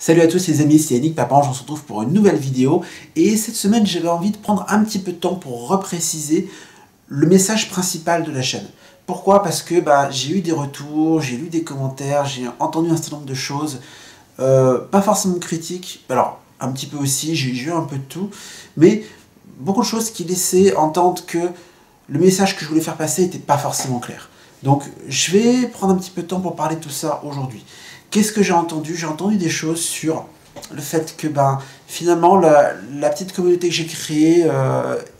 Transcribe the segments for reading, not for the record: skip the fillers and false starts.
Salut à tous les amis, c'est Yannick Papange, on se retrouve pour une nouvelle vidéo. Et cette semaine, j'avais envie de prendre un petit peu de temps pour repréciser le message principal de la chaîne. Pourquoi? Parce que j'ai eu des retours, j'ai lu des commentaires, j'ai entendu un certain nombre de choses, pas forcément critiques, alors un petit peu aussi, j'ai eu un peu de tout, mais beaucoup de choses qui laissaient entendre que le message que je voulais faire passer n'était pas forcément clair. Donc je vais prendre un petit peu de temps pour parler de tout ça aujourd'hui. Qu'est-ce que j'ai entendu? J'ai entendu des choses sur le fait que finalement la petite communauté que j'ai créée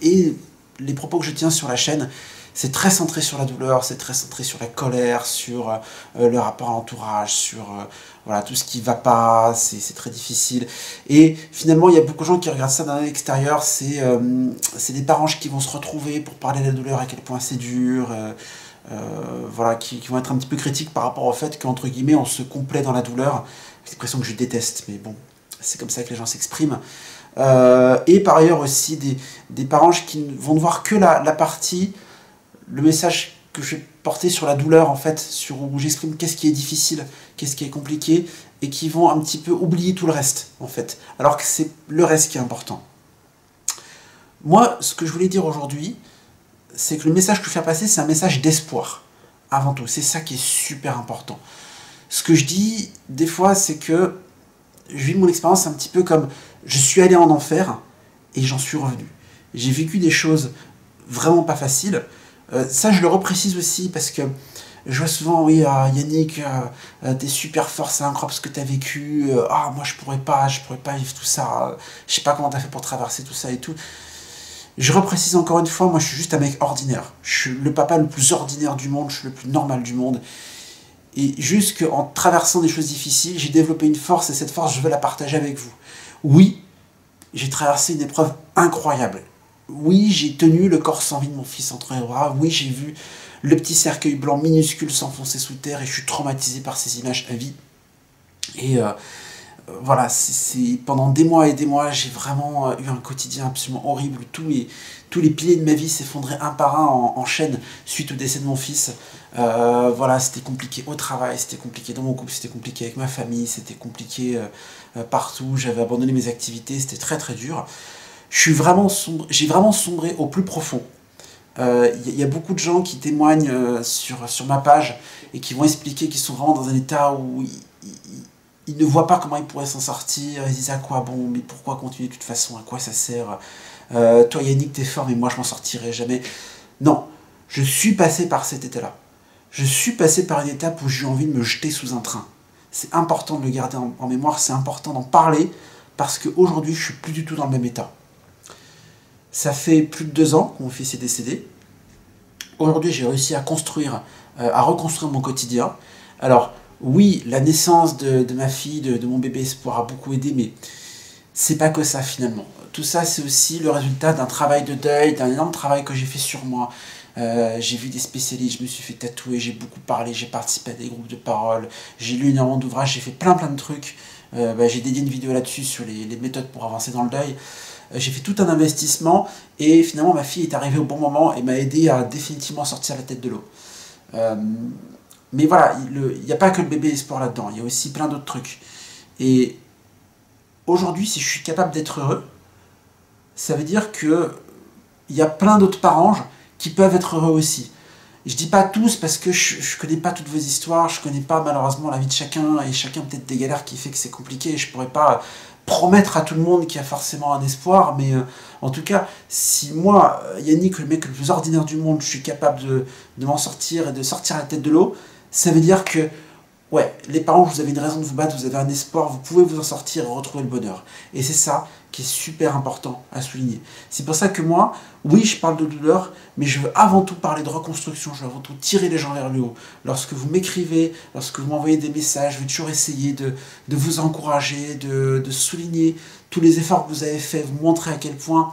et les propos que je tiens sur la chaîne, c'est très centré sur la douleur, c'est très centré sur la colère, sur le rapport à l'entourage, sur voilà, tout ce qui va pas, c'est très difficile. Et finalement, il y a beaucoup de gens qui regardent ça d'un œil extérieur, c'est des parents qui vont se retrouver pour parler de la douleur, à quel point c'est dur, voilà, qui vont être un petit peu critiques par rapport au fait qu'entre guillemets on se complaît dans la douleur. C'est une expression que je déteste, mais bon, c'est comme ça que les gens s'expriment. Et par ailleurs aussi des parents qui vont ne voir que la partie, le message que je vais porter sur la douleur en fait, où j'exprime qu'est-ce qui est difficile, qu'est-ce qui est compliqué, et qui vont un petit peu oublier tout le reste en fait, alors que c'est le reste qui est important. Moi, ce que je voulais dire aujourd'hui, c'est que le message que je fais passer, c'est un message d'espoir, avant tout. C'est ça qui est super important. Ce que je dis, des fois, c'est que je vis mon expérience un petit peu comme je suis allé en enfer et j'en suis revenu. J'ai vécu des choses vraiment pas faciles. Ça, je le reprécise aussi parce que je vois souvent, oui, Yannick, t'es super fort, c'est incroyable ce que t'as vécu. Moi, je pourrais pas vivre tout ça. Je sais pas comment t'as fait pour traverser tout ça et tout. Je reprécise encore une fois, moi je suis juste un mec ordinaire. Je suis le papa le plus ordinaire du monde, je suis le plus normal du monde. Et juste qu'en traversant des choses difficiles, j'ai développé une force et cette force, je veux la partager avec vous. Oui, j'ai traversé une épreuve incroyable. Oui, j'ai tenu le corps sans vie de mon fils entre les bras. Oui, j'ai vu le petit cercueil blanc minuscule s'enfoncer sous terre et je suis traumatisé par ces images à vie. Et voilà, pendant des mois et des mois, j'ai vraiment eu un quotidien absolument horrible. Tous les piliers de ma vie s'effondraient un par un en chaîne suite au décès de mon fils. Voilà, c'était compliqué au travail, c'était compliqué dans mon couple, c'était compliqué avec ma famille, c'était compliqué partout. J'avais abandonné mes activités, c'était très très dur. J'ai vraiment sombré au plus profond. Y a beaucoup de gens qui témoignent sur ma page et qui vont expliquer qu'ils sont vraiment dans un état où ils ne voient pas comment ils pourraient s'en sortir, ils disent à quoi bon, mais pourquoi continuer de toute façon, à quoi ça sert, toi Yannick t'es fort mais moi je m'en sortirai jamais. Non, je suis passé par cet état-là. Je suis passé par une étape où j'ai eu envie de me jeter sous un train. C'est important de le garder en mémoire, c'est important d'en parler, parce qu'aujourd'hui je suis plus du tout dans le même état. Ça fait plus de 2 ans que mon fils est décédé. Aujourd'hui j'ai réussi à reconstruire mon quotidien. Alors, oui, la naissance de ma fille, de mon bébé espoir a beaucoup aidé, mais c'est pas que ça finalement. Tout ça, c'est aussi le résultat d'un travail de deuil, d'un énorme travail que j'ai fait sur moi. J'ai vu des spécialistes, je me suis fait tatouer, j'ai beaucoup parlé, j'ai participé à des groupes de parole, j'ai lu énormément d'ouvrages, j'ai fait plein de trucs. J'ai dédié une vidéo là-dessus sur les méthodes pour avancer dans le deuil. J'ai fait tout un investissement et finalement ma fille est arrivée au bon moment et m'a aidé à définitivement sortir la tête de l'eau. Mais voilà, il n'y a pas que le bébé espoir là-dedans, il y a aussi plein d'autres trucs. Et aujourd'hui, si je suis capable d'être heureux, ça veut dire qu'il y a plein d'autres parents qui peuvent être heureux aussi. Je dis pas tous parce que je connais pas toutes vos histoires, je connais pas malheureusement la vie de chacun, et chacun peut-être des galères qui fait que c'est compliqué, et je pourrais pas promettre à tout le monde qu'il y a forcément un espoir, mais en tout cas, si moi, Yannick, le mec le plus ordinaire du monde, je suis capable de m'en sortir et de sortir la tête de l'eau, ça veut dire que, ouais, les parents, vous avez une raison de vous battre, vous avez un espoir, vous pouvez vous en sortir et retrouver le bonheur. Et c'est ça qui est super important à souligner. C'est pour ça que moi, oui, je parle de douleur, mais je veux avant tout parler de reconstruction, je veux avant tout tirer les gens vers le haut. Lorsque vous m'écrivez, lorsque vous m'envoyez des messages, je vais toujours essayer de vous encourager, de souligner tous les efforts que vous avez faits, vous montrer à quel point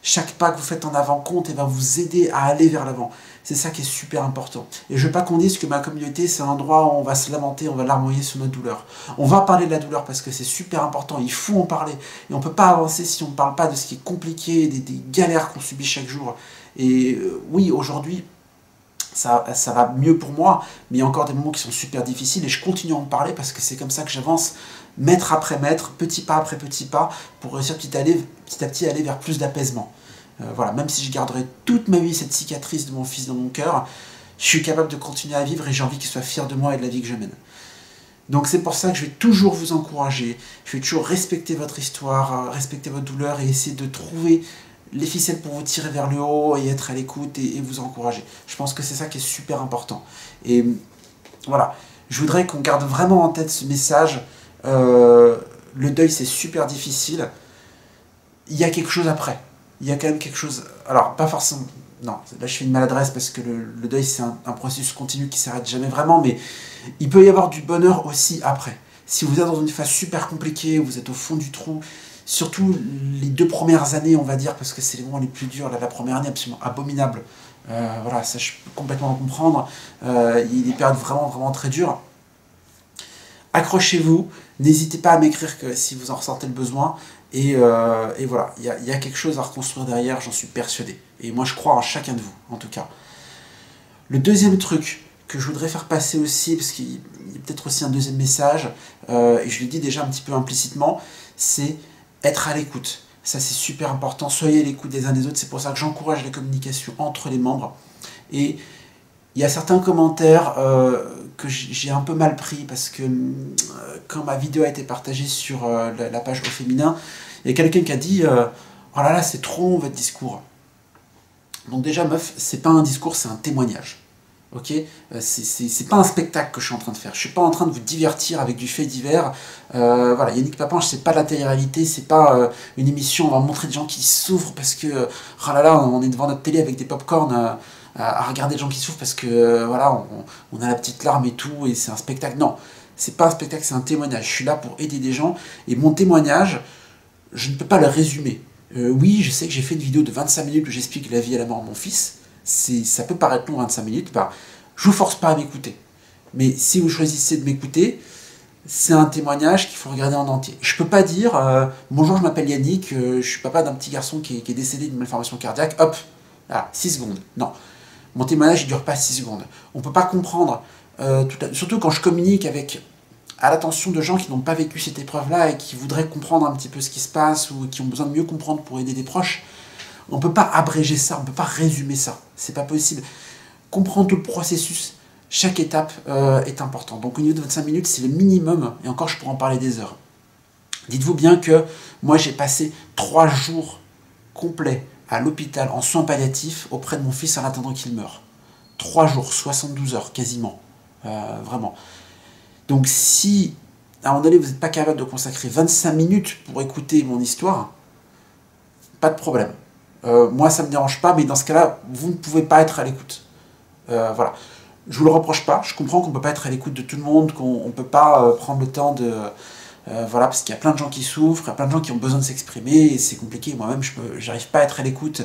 chaque pas que vous faites en avant compte et va vous aider à aller vers l'avant. C'est ça qui est super important. Et je veux pas qu'on dise que ma communauté, c'est un endroit où on va se lamenter, on va larmoyer sur notre douleur. On va parler de la douleur parce que c'est super important, il faut en parler. Et on peut pas avancer si on ne parle pas de ce qui est compliqué, des galères qu'on subit chaque jour. Et oui, aujourd'hui, ça va mieux pour moi, mais il y a encore des moments qui sont super difficiles et je continue à en parler parce que c'est comme ça que j'avance mètre après mètre, petit pas après petit pas, pour réussir petit à petit à aller vers plus d'apaisement. Voilà, même si je garderai toute ma vie cette cicatrice de mon fils dans mon cœur, je suis capable de continuer à vivre et j'ai envie qu'il soit fier de moi et de la vie que je mène. Donc c'est pour ça que je vais toujours vous encourager, je vais toujours respecter votre histoire, respecter votre douleur et essayer de trouver les ficelles pour vous tirer vers le haut et être à l'écoute et vous encourager. Je pense que c'est ça qui est super important. Et voilà, je voudrais qu'on garde vraiment en tête ce message. Le deuil, c'est super difficile. Il y a quelque chose après. Il y a quand même quelque chose... Alors, pas forcément... Non, là je fais une maladresse parce que le deuil, c'est un processus continu qui ne s'arrête jamais vraiment, mais il peut y avoir du bonheur aussi après. Si vous êtes dans une phase super compliquée, vous êtes au fond du trou, surtout les 2 premières années, on va dire, parce que c'est les moments les plus durs. Là, la première année, absolument abominable. Voilà, ça je peux complètement le comprendre. Il y a des périodes vraiment, vraiment très dures. Accrochez-vous, n'hésitez pas à m'écrire si vous en ressentez le besoin. Et voilà, il y a quelque chose à reconstruire derrière, j'en suis persuadé. Et moi, je crois en chacun de vous, en tout cas. Le deuxième truc que je voudrais faire passer aussi, parce qu'il y a peut-être aussi un deuxième message, et je le dis déjà un petit peu implicitement, c'est être à l'écoute. Ça, c'est super important. Soyez à l'écoute des uns des autres. C'est pour ça que j'encourage la communication entre les membres. Et il y a certains commentaires que j'ai un peu mal pris parce que quand ma vidéo a été partagée sur la page Au Féminin, il y a quelqu'un qui a dit oh là là, c'est trop long votre discours. Donc déjà, meuf, c'est pas un discours, c'est un témoignage. Ok, c'est pas un spectacle que je suis en train de faire. Je suis pas en train de vous divertir avec du fait divers. Voilà, Yannick Papanche, c'est pas de la télé-réalité, c'est pas une émission où on va montrer des gens qui souffrent parce que oh là là, on est devant notre télé avec des pop-corn à regarder des gens qui souffrent parce que voilà, on a la petite larme et tout, et c'est un spectacle. Non, c'est pas un spectacle, c'est un témoignage. Je suis là pour aider des gens, et mon témoignage, je ne peux pas le résumer. Oui, je sais que j'ai fait une vidéo de 25 minutes où j'explique la vie et la mort de mon fils. Ça peut paraître long, 25 minutes, bah, je vous force pas à m'écouter. Mais si vous choisissez de m'écouter, c'est un témoignage qu'il faut regarder en entier. Je peux pas dire bonjour, je m'appelle Yannick, je suis papa d'un petit garçon qui est décédé d'une malformation cardiaque, hop, voilà, 6 secondes. Non. Mon témoignage ne dure pas 6 secondes. On ne peut pas comprendre, surtout quand je communique à l'attention de gens qui n'ont pas vécu cette épreuve-là et qui voudraient comprendre un petit peu ce qui se passe ou qui ont besoin de mieux comprendre pour aider des proches. On ne peut pas abréger ça, on ne peut pas résumer ça. C'est pas possible. Comprendre tout le processus, chaque étape est importante. Donc au niveau de 25 minutes, c'est le minimum, et encore je pourrais en parler des heures. Dites-vous bien que moi j'ai passé 3 jours complets à l'hôpital en soins palliatifs auprès de mon fils en attendant qu'il meure. 3 jours, 72 heures quasiment. Vraiment. Donc si à un moment donné vous n'êtes pas capable de consacrer 25 minutes pour écouter mon histoire, pas de problème. Moi ça ne me dérange pas, mais dans ce cas-là, vous ne pouvez pas être à l'écoute. Voilà. Je vous le reproche pas, je comprends qu'on ne peut pas être à l'écoute de tout le monde, qu'on ne peut pas prendre le temps de... voilà, parce qu'il y a plein de gens qui souffrent, il y a plein de gens qui ont besoin de s'exprimer, et c'est compliqué. Moi-même, je n'arrive pas à être à l'écoute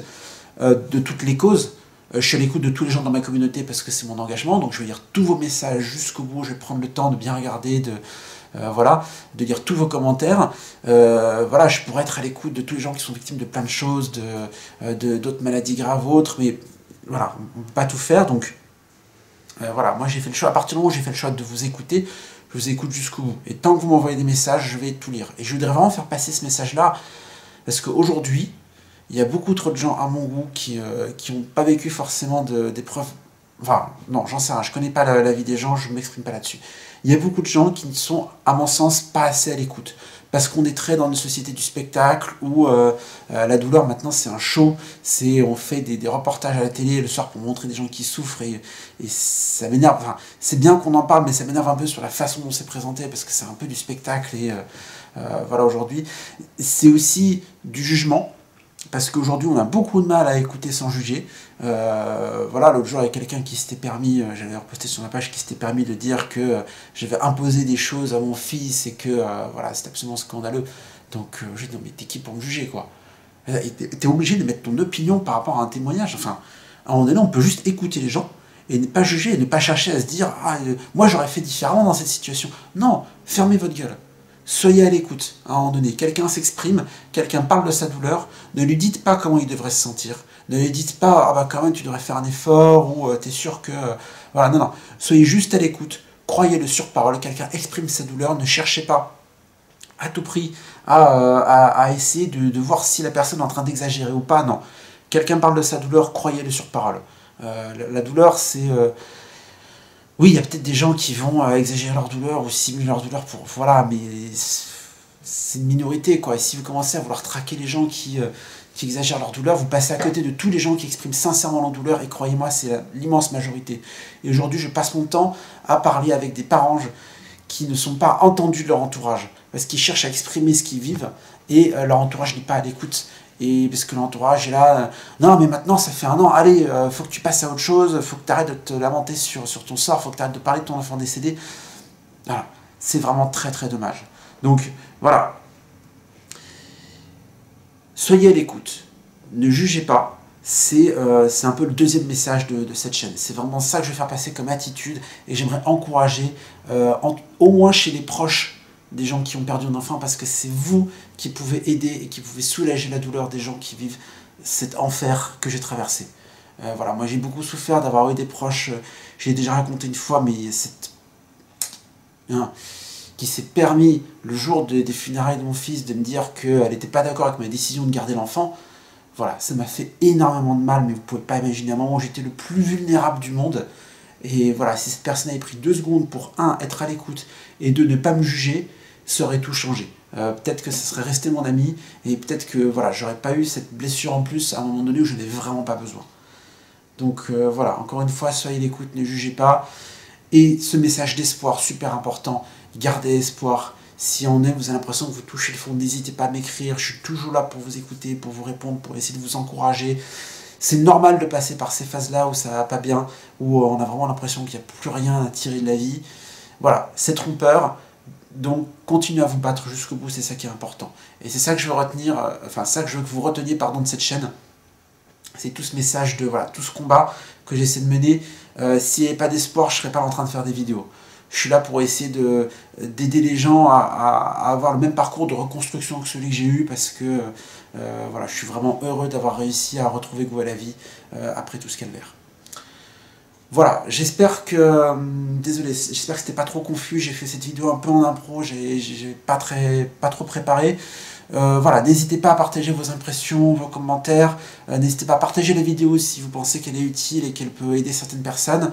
de toutes les causes. Je suis à l'écoute de tous les gens dans ma communauté parce que c'est mon engagement, donc je vais lire tous vos messages jusqu'au bout, je vais prendre le temps de bien regarder, voilà, de lire tous vos commentaires. Voilà, je pourrais être à l'écoute de tous les gens qui sont victimes de plein de choses, d'autres maladies graves ou autres, mais voilà, on ne peut pas tout faire, donc voilà, moi j'ai fait le choix, à partir du moment où j'ai fait le choix de vous écouter, je vous écoute jusqu'au bout. Et tant que vous m'envoyez des messages, je vais tout lire. Et je voudrais vraiment faire passer ce message-là, parce qu'aujourd'hui, il y a beaucoup trop de gens à mon goût qui n'ont pas vécu forcément d'épreuves. Enfin, non, j'en sais rien, je ne connais pas la vie des gens, je ne m'exprime pas là-dessus. Il y a beaucoup de gens qui ne sont, à mon sens, pas assez à l'écoute. Parce qu'on est très dans une société du spectacle où la douleur, maintenant, c'est un show. On fait des reportages à la télé le soir pour montrer des gens qui souffrent. Et ça m'énerve. Enfin, c'est bien qu'on en parle, mais ça m'énerve un peu sur la façon dont c'est présenté, parce que c'est un peu du spectacle. Et voilà, aujourd'hui, c'est aussi du jugement. Parce qu'aujourd'hui, on a beaucoup de mal à écouter sans juger. Voilà, l'autre jour, il y a quelqu'un qui s'était permis, j'avais reposté sur ma page, qui s'était permis de dire que j'avais imposé des choses à mon fils et que voilà, c'était absolument scandaleux. Donc, j'ai dit, non, mais t'es qui pour me juger, quoi? T'es obligé de mettre ton opinion par rapport à un témoignage. Enfin, à un moment donné, on peut juste écouter les gens et ne pas juger, et ne pas chercher à se dire, ah, moi, j'aurais fait différemment dans cette situation. Non, fermez votre gueule. soyez à l'écoute. À un moment donné, quelqu'un s'exprime, quelqu'un parle de sa douleur, ne lui dites pas comment il devrait se sentir. Ne lui dites pas, ah bah quand même tu devrais faire un effort, ou t'es sûr que... Voilà, non, non. Soyez juste à l'écoute, croyez-le sur parole, quelqu'un exprime sa douleur, ne cherchez pas à tout prix à essayer de voir si la personne est en train d'exagérer ou pas, non. Quelqu'un parle de sa douleur, croyez-le sur parole. La douleur, c'est... oui, il y a peut-être des gens qui vont exagérer leur douleur ou simuler leur douleur pour... Voilà, mais c'est une minorité, quoi. Et si vous commencez à vouloir traquer les gens qui exagèrent leur douleur, vous passez à côté de tous les gens qui expriment sincèrement leur douleur, et croyez-moi, c'est l'immense majorité. Et aujourd'hui, je passe mon temps à parler avec des parents qui ne sont pas entendus de leur entourage, parce qu'ils cherchent à exprimer ce qu'ils vivent, et leur entourage n'est pas à l'écoute. Et parce que l'entourage est là, non mais maintenant ça fait un an, allez, faut que tu passes à autre chose, faut que tu arrêtes de te lamenter sur ton sort, faut que tu arrêtes de parler de ton enfant décédé. Voilà, c'est vraiment très très dommage. Donc voilà, soyez à l'écoute, ne jugez pas, c'est un peu le deuxième message de cette chaîne. C'est vraiment ça que je vais faire passer comme attitude, et j'aimerais encourager, au moins chez les proches, des gens qui ont perdu un enfant, parce que c'est vous qui pouvez aider et qui pouvez soulager la douleur des gens qui vivent cet enfer que j'ai traversé. Voilà, moi j'ai beaucoup souffert d'avoir eu des proches, j'ai déjà raconté une fois, mais qui s'est permis, le jour des funérailles de mon fils, de me dire qu'elle n'était pas d'accord avec ma décision de garder l'enfant. Voilà, ça m'a fait énormément de mal, mais vous ne pouvez pas imaginer, à un moment où j'étais le plus vulnérable du monde. Et voilà, si cette personne avait pris 2 secondes pour, 1, être à l'écoute, et 2, ne pas me juger, ça aurait tout changé. Peut-être que ça serait resté mon ami, et peut-être que voilà, j'aurais pas eu cette blessure en plus à un moment donné où je n'avais vraiment pas besoin. Donc voilà, encore une fois, soyez à l'écoute, ne jugez pas. Et ce message d'espoir, super important, gardez espoir. Si en est, vous avez l'impression que vous touchez le fond, n'hésitez pas à m'écrire, je suis toujours là pour vous écouter, pour vous répondre, pour essayer de vous encourager. C'est normal de passer par ces phases-là où ça va pas bien, où on a vraiment l'impression qu'il n'y a plus rien à tirer de la vie. Voilà, c'est trompeur. Donc, continuez à vous battre jusqu'au bout, c'est ça qui est important. Et c'est ça que je veux retenir, ça que je veux que vous reteniez, pardon, de cette chaîne. C'est tout ce message de, voilà, tout ce combat que j'essaie de mener. S'il n'y avait pas d'espoir, je ne serais pas en train de faire des vidéos. Je suis là pour essayer d'aider les gens à avoir le même parcours de reconstruction que celui que j'ai eu, parce que voilà, je suis vraiment heureux d'avoir réussi à retrouver goût à la vie après tout ce calvaire. Voilà, j'espère que... désolé, j'espère que c'était pas trop confus, j'ai fait cette vidéo un peu en impro, j'ai pas trop préparé. Voilà, n'hésitez pas à partager vos impressions, vos commentaires, n'hésitez pas à partager la vidéo si vous pensez qu'elle est utile et qu'elle peut aider certaines personnes.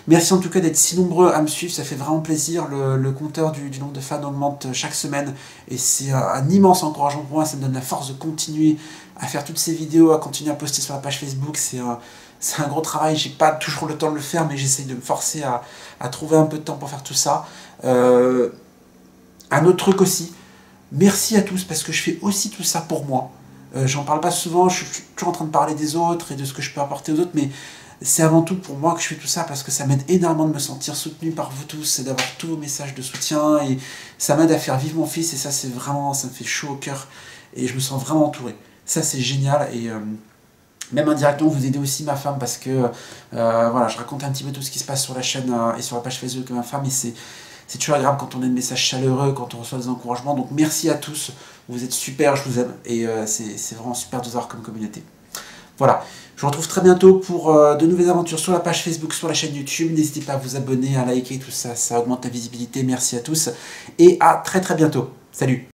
Merci en tout cas d'être si nombreux à me suivre, ça fait vraiment plaisir, le compteur du nombre de fans augmente chaque semaine, et c'est un immense encouragement pour moi, ça me donne la force de continuer à faire toutes ces vidéos, à continuer à poster sur la page Facebook. C'est un gros travail, j'ai pas toujours le temps de le faire, mais j'essaye de me forcer à trouver un peu de temps pour faire tout ça. Un autre truc aussi, merci à tous, parce que je fais aussi tout ça pour moi. J'en parle pas souvent, je suis toujours en train de parler des autres et de ce que je peux apporter aux autres, mais c'est avant tout pour moi que je fais tout ça, parce que ça m'aide énormément de me sentir soutenu par vous tous, et d'avoir tous vos messages de soutien, et ça m'aide à faire vivre mon fils, et ça c'est vraiment, ça me fait chaud au cœur, et je me sens vraiment entouré. Ça c'est génial, et... même indirectement, vous aidez aussi ma femme, parce que voilà, je raconte un petit peu tout ce qui se passe sur la chaîne et sur la page Facebook de ma femme, et c'est toujours agréable quand on a des messages chaleureux, quand on reçoit des encouragements. Donc merci à tous, vous êtes super, je vous aime, et c'est vraiment super de vous avoir comme communauté. Voilà, je vous retrouve très bientôt pour de nouvelles aventures sur la page Facebook, sur la chaîne YouTube. N'hésitez pas à vous abonner, à liker, tout ça, ça augmente la visibilité. Merci à tous, et à très très bientôt. Salut!